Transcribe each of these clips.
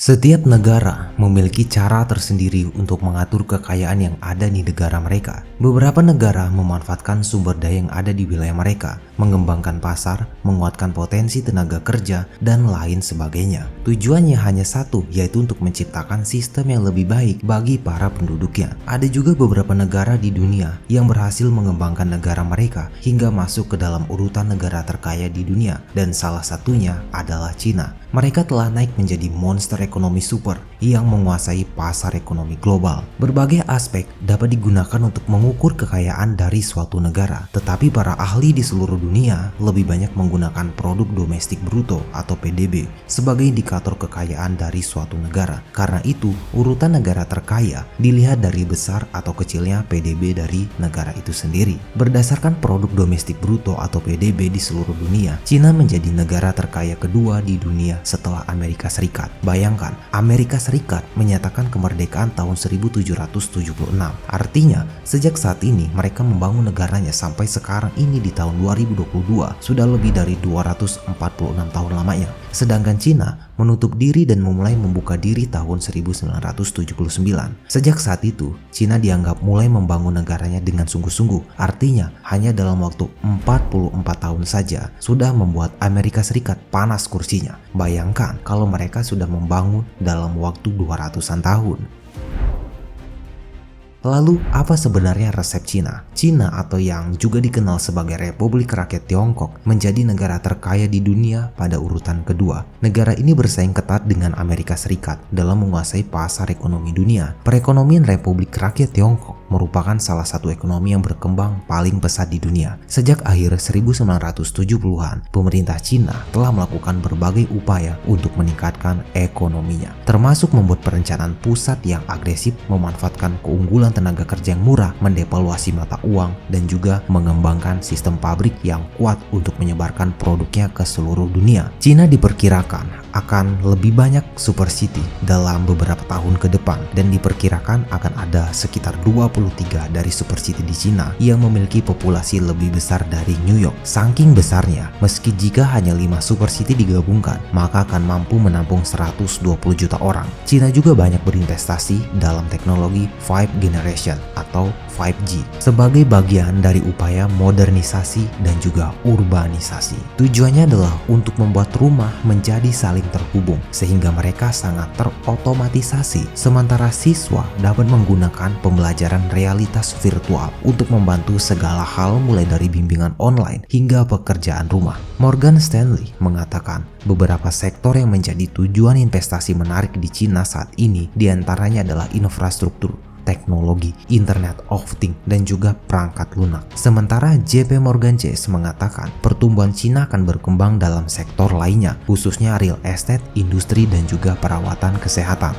Setiap negara memiliki cara tersendiri untuk mengatur kekayaan yang ada di negara mereka. Beberapa negara memanfaatkan sumber daya yang ada di wilayah mereka, mengembangkan pasar, menguatkan potensi tenaga kerja, dan lain sebagainya. Tujuannya hanya satu, yaitu untuk menciptakan sistem yang lebih baik bagi para penduduknya. Ada juga beberapa negara di dunia yang berhasil mengembangkan negara mereka hingga masuk ke dalam urutan negara terkaya di dunia, dan salah satunya adalah Cina. Mereka telah naik menjadi monster ekonomi super yang menguasai pasar ekonomi global. Berbagai aspek dapat digunakan untuk mengukur kekayaan dari suatu negara, tetapi para ahli di seluruh dunia lebih banyak menggunakan produk domestik bruto atau PDB sebagai indikator kekayaan dari suatu negara. Karena itu, urutan negara terkaya dilihat dari besar atau kecilnya PDB dari negara itu sendiri. Berdasarkan produk domestik bruto atau PDB di seluruh dunia, Cina menjadi negara terkaya kedua di dunia setelah Amerika Serikat. Bayangkan, Amerika Serikat menyatakan kemerdekaan tahun 1776. Artinya, sejak saat ini mereka membangun negaranya sampai sekarang ini di tahun 2022 sudah lebih dari 246 tahun lamanya. Sedangkan Cina menutup diri dan memulai membuka diri tahun 1979. Sejak saat itu, Cina dianggap mulai membangun negaranya dengan sungguh-sungguh. Artinya, hanya dalam waktu 44 tahun saja sudah membuat Amerika Serikat panas kursinya. Bayangkan kalau mereka sudah membangun dalam waktu 200-an tahun. Lalu, apa sebenarnya resep Cina? Cina atau yang juga dikenal sebagai Republik Rakyat Tiongkok menjadi negara terkaya di dunia pada urutan kedua. Negara ini bersaing ketat dengan Amerika Serikat dalam menguasai pasar ekonomi dunia. Perekonomian Republik Rakyat Tiongkok merupakan salah satu ekonomi yang berkembang paling pesat di dunia. Sejak akhir 1970-an, pemerintah Cina telah melakukan berbagai upaya untuk meningkatkan ekonominya, termasuk membuat perencanaan pusat yang agresif, memanfaatkan keunggulan tenaga kerja yang murah, mendevaluasi mata uang, dan juga mengembangkan sistem pabrik yang kuat untuk menyebarkan produknya ke seluruh dunia. Cina diperkirakan akan lebih banyak super city dalam beberapa tahun ke depan, dan diperkirakan akan ada sekitar 23 dari super city di Cina yang memiliki populasi lebih besar dari New York. Saking besarnya, meski jika hanya 5 super city digabungkan, maka akan mampu menampung 120 juta orang. Cina juga banyak berinvestasi dalam teknologi 5 generation atau 5G sebagai bagian dari upaya modernisasi dan juga urbanisasi. Tujuannya adalah untuk membuat rumah menjadi saling terhubung sehingga mereka sangat terotomatisasi, sementara siswa dapat menggunakan pembelajaran realitas virtual untuk membantu segala hal mulai dari bimbingan online hingga pekerjaan rumah. Morgan Stanley mengatakan beberapa sektor yang menjadi tujuan investasi menarik di Cina saat ini diantaranya adalah infrastruktur, teknologi, Internet of Things, dan juga perangkat lunak. Sementara JP Morgan Chase mengatakan pertumbuhan Cina akan berkembang dalam sektor lainnya, khususnya real estate, industri, dan juga perawatan kesehatan.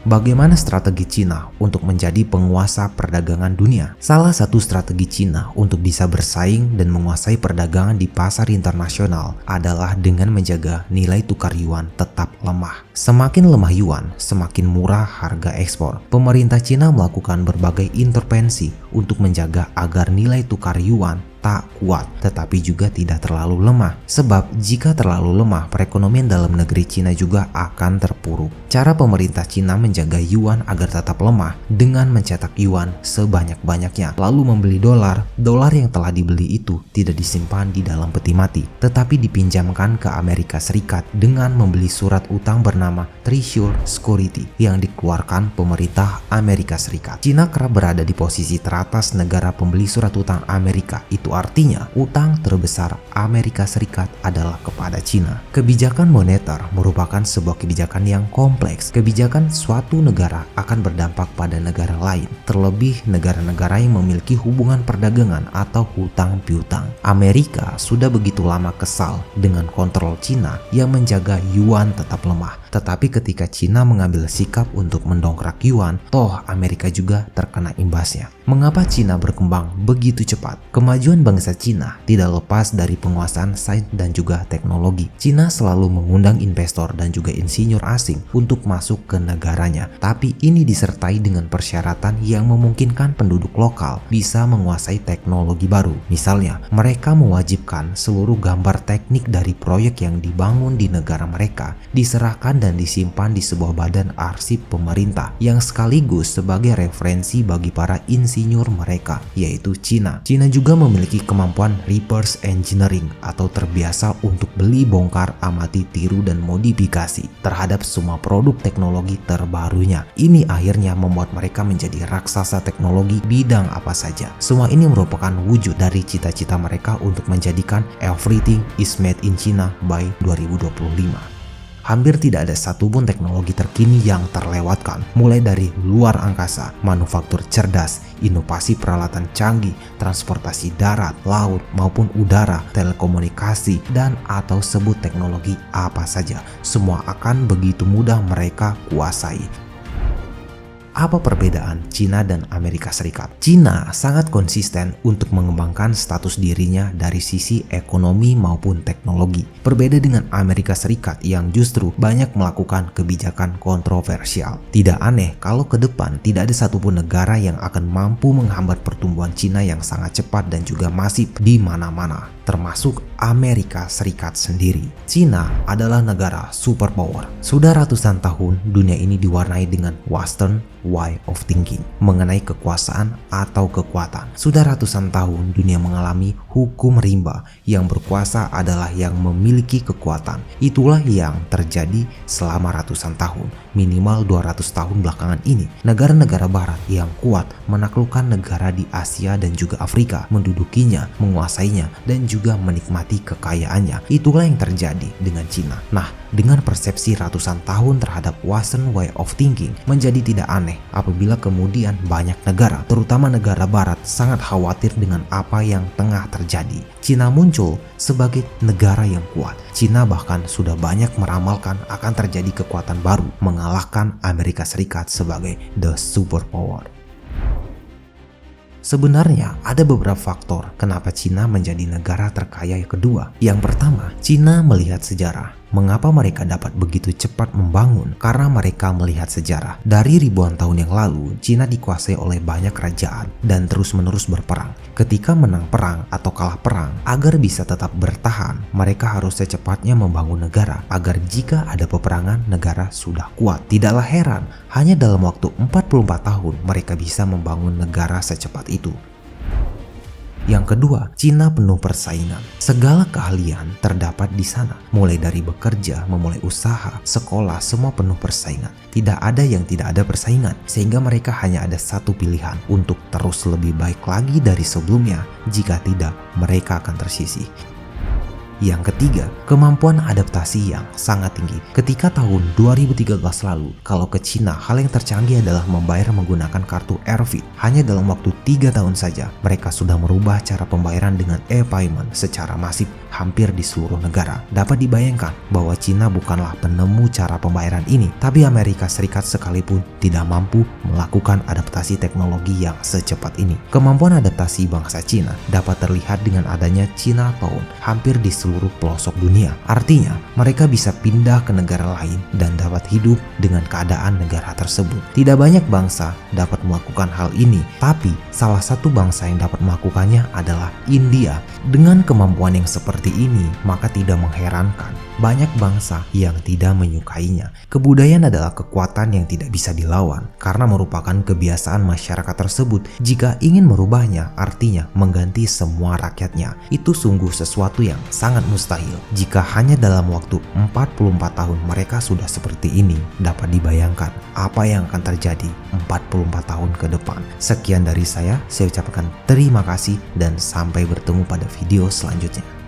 Bagaimana strategi Cina untuk menjadi penguasa perdagangan dunia? Salah satu strategi Cina untuk bisa bersaing dan menguasai perdagangan di pasar internasional adalah dengan menjaga nilai tukar yuan tetap lemah. Semakin lemah yuan, semakin murah harga ekspor. Pemerintah Cina melakukan berbagai intervensi untuk menjaga agar nilai tukar yuan tak kuat, tetapi juga tidak terlalu lemah. Sebab jika terlalu lemah, perekonomian dalam negeri Cina juga akan terpuruk. Cara pemerintah Cina menjaga yuan agar tetap lemah dengan mencetak yuan sebanyak-banyaknya, lalu membeli dolar. Dolar yang telah dibeli itu tidak disimpan di dalam peti mati, tetapi dipinjamkan ke Amerika Serikat dengan membeli surat utang bernama Treasury Security yang dikeluarkan pemerintah Amerika Serikat. Cina kerap berada di posisi teratas negara pembeli surat utang Amerika. Itu artinya utang terbesar Amerika Serikat adalah kepada Cina. Kebijakan moneter merupakan sebuah kebijakan yang kompleks. Kebijakan suatu negara akan berdampak pada negara lain, terlebih negara-negara yang memiliki hubungan perdagangan atau hutang piutang. Amerika sudah begitu lama kesal dengan kontrol Cina yang menjaga yuan tetap lemah. Tetapi ketika Cina mengambil sikap untuk mendongkrak yuan, toh Amerika juga terkena imbasnya. Mengapa Cina berkembang begitu cepat? Kemajuan bangsa Cina tidak lepas dari penguasaan sains dan juga teknologi. Cina selalu mengundang investor dan juga insinyur asing untuk masuk ke negaranya. Tapi ini disertai dengan persyaratan yang memungkinkan penduduk lokal bisa menguasai teknologi baru. Misalnya, mereka mewajibkan seluruh gambar teknik dari proyek yang dibangun di negara mereka diserahkan dan disimpan di sebuah badan arsip pemerintah yang sekaligus sebagai referensi bagi para insinyur mereka, yaitu Cina. Cina juga memiliki kemampuan reverse engineering atau terbiasa untuk beli, bongkar, amati, tiru, dan modifikasi terhadap semua produk teknologi terbarunya. Ini akhirnya membuat mereka menjadi raksasa teknologi bidang apa saja. Semua ini merupakan wujud dari cita-cita mereka untuk menjadikan everything is made in China by 2025. Hampir tidak ada satupun teknologi terkini yang terlewatkan, mulai dari luar angkasa, manufaktur cerdas, inovasi peralatan canggih, transportasi darat, laut, maupun udara, telekomunikasi, dan atau sebut teknologi apa saja. Semua akan begitu mudah mereka kuasai. Apa perbedaan Cina dan Amerika Serikat? Cina sangat konsisten untuk mengembangkan status dirinya dari sisi ekonomi maupun teknologi. Berbeda dengan Amerika Serikat yang justru banyak melakukan kebijakan kontroversial. Tidak aneh kalau ke depan tidak ada satupun negara yang akan mampu menghambat pertumbuhan Cina yang sangat cepat dan juga masif di mana-mana, termasuk Amerika Serikat sendiri. Cina adalah negara superpower. Sudah ratusan tahun dunia ini diwarnai dengan Western way of thinking mengenai kekuasaan atau kekuatan. Sudah ratusan tahun dunia mengalami hukum rimba, yang berkuasa adalah yang memiliki kekuatan. Itulah yang terjadi selama ratusan tahun, minimal 200 tahun belakangan ini. Negara-negara barat yang kuat menaklukkan negara di Asia dan juga Afrika, mendudukinya, menguasainya, dan juga menikmati kekayaannya. Itulah yang terjadi dengan Cina. Nah, dengan persepsi ratusan tahun terhadap Western way of thinking, menjadi tidak aneh apabila kemudian banyak negara, terutama negara barat, sangat khawatir dengan apa yang tengah terjadi. Cina muncul sebagai negara yang kuat. Cina bahkan sudah banyak meramalkan akan terjadi kekuatan baru, mengalahkan Amerika Serikat sebagai the superpower. Sebenarnya ada beberapa faktor kenapa Cina menjadi negara terkaya kedua. Yang pertama, Cina melihat sejarah. Mengapa mereka dapat begitu cepat membangun? Karena mereka melihat sejarah. Dari ribuan tahun yang lalu, Cina dikuasai oleh banyak kerajaan dan terus-menerus berperang. Ketika menang perang atau kalah perang, agar bisa tetap bertahan, mereka harus secepatnya membangun negara agar jika ada peperangan, negara sudah kuat. Tidaklah heran, hanya dalam waktu 44 tahun mereka bisa membangun negara secepat itu. Yang kedua, Cina penuh persaingan. Segala keahlian terdapat di sana. Mulai dari bekerja, memulai usaha, sekolah, semua penuh persaingan. Tidak ada yang tidak ada persaingan. Sehingga mereka hanya ada satu pilihan untuk terus lebih baik lagi dari sebelumnya. Jika tidak, mereka akan tersisih. Yang ketiga, kemampuan adaptasi yang sangat tinggi. Ketika tahun 2013 lalu, kalau ke Cina, hal yang tercanggih adalah membayar menggunakan kartu Airfit. Hanya dalam waktu 3 tahun saja, mereka sudah merubah cara pembayaran dengan e-payment secara masif hampir di seluruh negara. Dapat dibayangkan bahwa Cina bukanlah penemu cara pembayaran ini, tapi Amerika Serikat sekalipun tidak mampu melakukan adaptasi teknologi yang secepat ini. Kemampuan adaptasi bangsa Cina dapat terlihat dengan adanya Cina Town hampir di seluruh pelosok dunia. Artinya, mereka bisa pindah ke negara lain dan dapat hidup dengan keadaan negara tersebut. Tidak banyak bangsa dapat melakukan hal ini, tapi salah satu bangsa yang dapat melakukannya adalah India. Dengan kemampuan yang seperti ini, maka tidak mengherankan banyak bangsa yang tidak menyukainya. Kebudayaan adalah kekuatan yang tidak bisa dilawan karena merupakan kebiasaan masyarakat tersebut. Jika ingin merubahnya, artinya mengganti semua rakyatnya. Itu sungguh sesuatu yang sangat mustahil. Jika hanya dalam waktu 44 tahun mereka sudah seperti ini, dapat dibayangkan apa yang akan terjadi 44 tahun ke depan. Sekian dari saya ucapkan terima kasih dan sampai bertemu pada video selanjutnya.